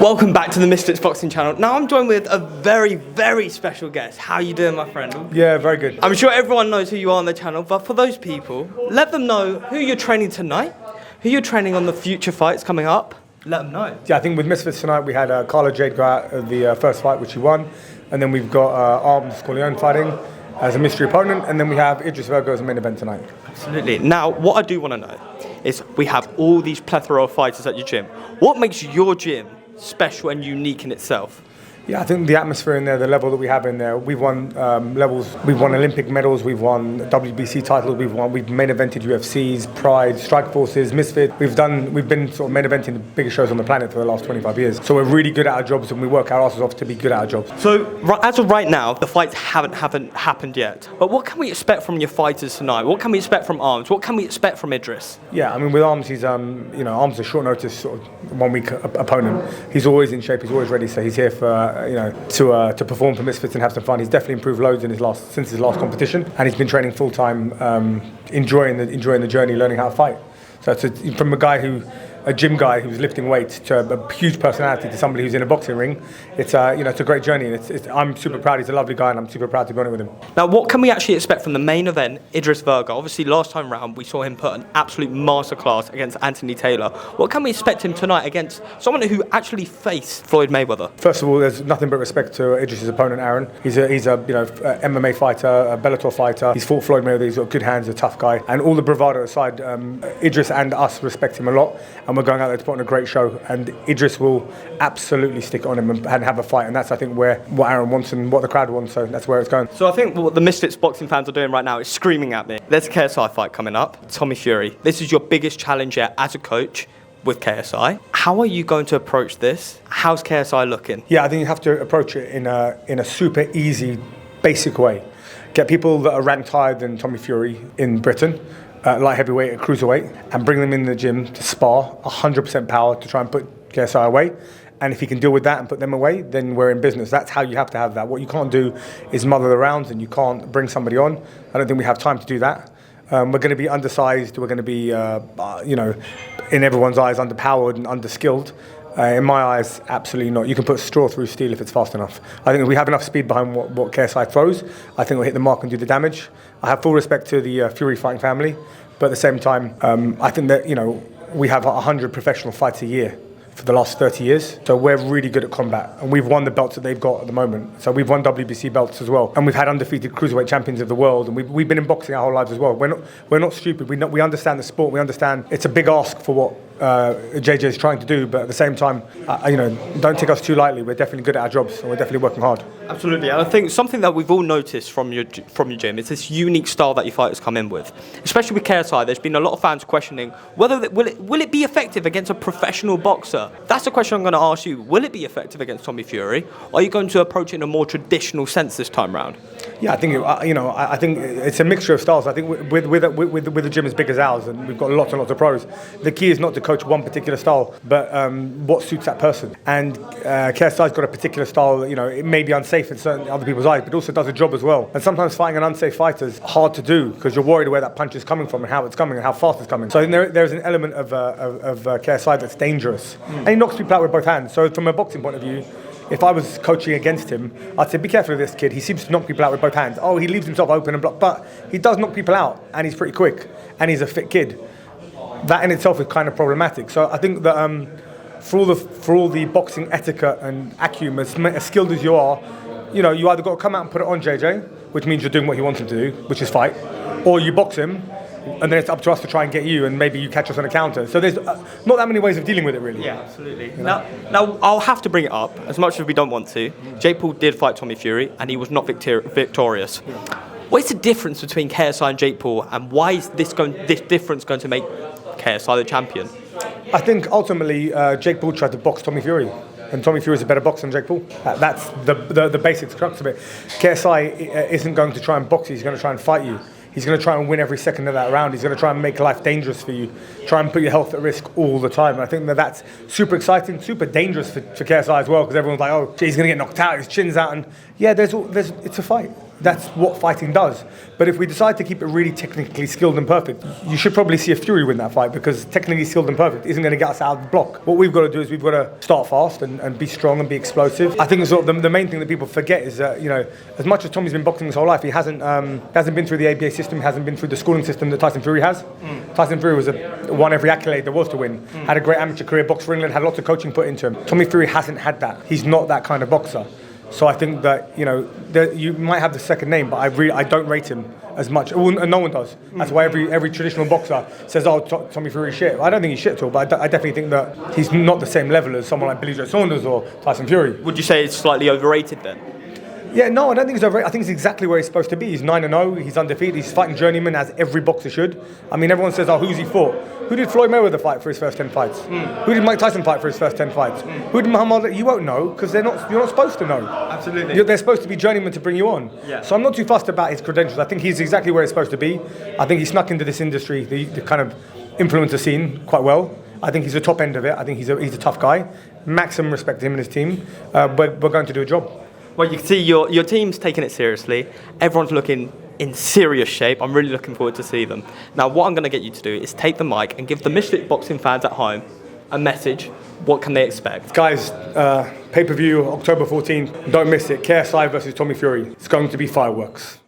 Welcome back to the Misfits Boxing channel. Now I'm joined with a very, very special guest. How are you doing, my friend? Yeah, very good. I'm sure everyone knows who you are on the channel, but for those people, let them know who you're training tonight, who you're training on the future fights coming up. Let them know. Yeah, I think with Misfits tonight we had Carlo Jade go out of the first fight, which he won, and then we've got Arms Corleone fighting as a mystery opponent, and then we have Idris Virgo as a main event tonight. Absolutely. Now, what I do want to know is we have all these plethora of fighters at your gym. What makes your gym special and unique in itself? Yeah, I think the atmosphere in there, the level that we have in there, we've won levels, we've won Olympic medals, we've won WBC titles, we've main evented UFCs, Pride, Strike Forces, Misfit. We've been sort of main eventing the biggest shows on the planet for the last 25 years. So we're really good at our jobs and we work our asses off to be good at our jobs. So as of right now, the fights haven't happened yet. But what can we expect from your fighters tonight? What can we expect from Arms? What can we expect from Idris? Yeah, I mean with Arms, he's Arms is a short notice sort of 1 week opponent. He's always in shape. He's always ready. So he's here for to perform for Misfits and have some fun. He's definitely improved loads since his last competition, and he's been training full time, enjoying the journey, learning how to fight. So from a gym guy who's lifting weights to a huge personality to somebody who's in a boxing ring, it's a great journey. And I'm super proud. He's a lovely guy, and I'm super proud to be on it with him. Now, what can we actually expect from the main event, Idris Virgo? Obviously, last time round we saw him put an absolute masterclass against Anthony Taylor. What can we expect him tonight against someone who actually faced Floyd Mayweather? First of all, there's nothing but respect to Idris' opponent, Aaron. He's a MMA fighter, a Bellator fighter. He's fought Floyd Mayweather. He's got good hands, a tough guy, and all the bravado aside, Idris and us respect him a lot, and we're going out there to put on a great show, and Idris will absolutely stick on him and have a fight, and that's I think what Aaron wants and what the crowd wants, so that's where it's going. So I think what the Misfits boxing fans are doing right now is screaming at me. There's a KSI fight coming up, Tommy Fury. This is your biggest challenge yet as a coach with KSI. How are you going to approach this? How's KSI looking? Yeah, I think you have to approach it in a super easy, basic way. Get people that are ranked higher than Tommy Fury in Britain, light heavyweight and cruiserweight, and bring them in the gym to spar 100% power to try and put KSI away. And if he can deal with that and put them away, then we're in business. That's how you have to have that. What you can't do is mother the rounds, and you can't bring somebody on. I don't think we have time to do that. We're going to be undersized. We're going to be, in everyone's eyes, underpowered and underskilled. In my eyes, absolutely not. You can put straw through steel if it's fast enough. I think if we have enough speed behind what KSI throws, I think we'll hit the mark and do the damage. I have full respect to the Fury fighting family, but at the same time, I think that we have 100 professional fights a year for the last 30 years. So we're really good at combat, and we've won the belts that they've got at the moment. So we've won WBC belts as well, and we've had undefeated cruiserweight champions of the world, and we've been in boxing our whole lives as well. We're not stupid. We understand the sport. We understand it's a big ask for what JJ is trying to do, but at the same time, don't take us too lightly. We're definitely good at our jobs, and we're definitely working hard. Absolutely, and I think something that we've all noticed from your gym is this unique style that your fighters come in with. Especially with KSI, there's been a lot of fans questioning whether will it be effective against a professional boxer. That's the question I'm going to ask you. Will it be effective against Tommy Fury? Or are you going to approach it in a more traditional sense this time round? Yeah, I think I think it's a mixture of styles. I think with a gym as big as ours, and we've got lots and lots of pros, the key is not to coach one particular style, but what suits that person. And KSI's got a particular style that, it may be unsafe in certain other people's eyes, but also does a job as well. And sometimes fighting an unsafe fighter is hard to do because you're worried where that punch is coming from and how it's coming and how fast it's coming. So I think there's an element of KSI that's dangerous, and he knocks people out with both hands. So from a boxing point of view, if I was coaching against him, I'd say, be careful of this kid. He seems to knock people out with both hands. Oh, he leaves himself open and block, but he does knock people out, and he's pretty quick, and he's a fit kid. That in itself is kind of problematic. So I think that for all the boxing etiquette and acumen, as skilled as you are, you either got to come out and put it on JJ, which means you're doing what he wants him to do, which is fight, or you box him, and then it's up to us to try and get you, and maybe you catch us on a counter. So there's not that many ways of dealing with it, really. Yeah, absolutely. Now I'll have to bring it up, as much as we don't want to. Jake Paul did fight Tommy Fury, and he was not victorious. Yeah. What is the difference between KSI and Jake Paul, and why is this difference going to make KSI the champion? I think ultimately Jake Paul tried to box Tommy Fury, and Tommy Fury is a better boxer than Jake Paul. That's the basic crux of it. KSI isn't going to try and box you, he's going to try and fight you. He's going to try and win every second of that round. He's going to try and make life dangerous for you, try and put your health at risk all the time. And I think that's super exciting, super dangerous for KSI as well, because everyone's like, oh, he's going to get knocked out, his chin's out. And yeah, it's a fight. That's what fighting does. But if we decide to keep it really technically skilled and perfect, you should probably see a Fury win that fight, because technically skilled and perfect isn't going to get us out of the block. What we've got to do is we've got to start fast and be strong and be explosive. I think sort of the main thing that people forget is that, you know, as much as Tommy's been boxing his whole life, he hasn't been through the ABA system, hasn't been through the schooling system that Tyson Fury has. Tyson Fury won every accolade there was to win, had a great amateur career, boxed for England, had lots of coaching put into him. Tommy Fury hasn't had that. He's not that kind of boxer. So I think that, you know, you might have the second name, but I don't rate him as much. And no one does. That's why every traditional boxer says, oh, Tommy Fury's shit. I don't think he's shit at all, but I definitely think that he's not the same level as someone like Billy Joe Saunders or Tyson Fury. Would you say it's slightly overrated then? Yeah, no, I don't think he's overrated. I think he's exactly where he's supposed to be. He's 9-0, he's undefeated, he's fighting journeyman as every boxer should. I mean, everyone says, oh, who's he fought? Who did Floyd Mayweather fight for his first 10 fights? Who did Mike Tyson fight for his first 10 fights? Who did Muhammad Ali? You won't know, because you're not supposed to know. Absolutely. They're supposed to be journeymen to bring you on. Yeah. So I'm not too fussed about his credentials. I think he's exactly where he's supposed to be. I think he snuck into this industry, the kind of influencer scene, quite well. I think he's the top end of it. I think he's a tough guy. Maximum respect to him and his team. But we're going to do a job. Well, you can see your team's taking it seriously. Everyone's looking in serious shape. I'm really looking forward to see them. Now, what I'm going to get you to do is take the mic and give the Misfits Boxing fans at home a message. What can they expect? Guys, pay-per-view, October 14th. Don't miss it. KSI versus Tommy Fury. It's going to be fireworks.